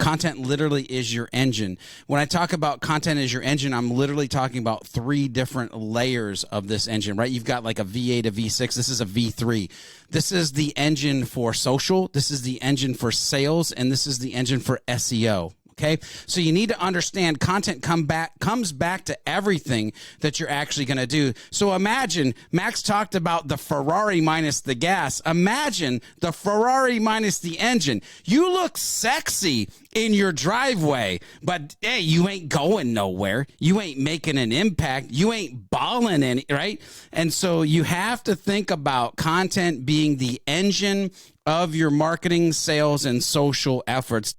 Content literally is your engine. When I talk about content as your engine, I'm literally talking about 3 different layers of this engine, right? You've got like a V8, a V6. This is a V3. This is the engine for social. This is the engine for sales. And this is the engine for SEO. Okay, so you need to understand content comes back to everything that you're actually going to do. So imagine, Max talked about the Ferrari minus the gas. Imagine the Ferrari minus the engine. You look sexy in your driveway, but hey, you ain't going nowhere. You ain't making an impact. You ain't balling any, right? And so you have to think about content being the engine of your marketing, sales, and social efforts.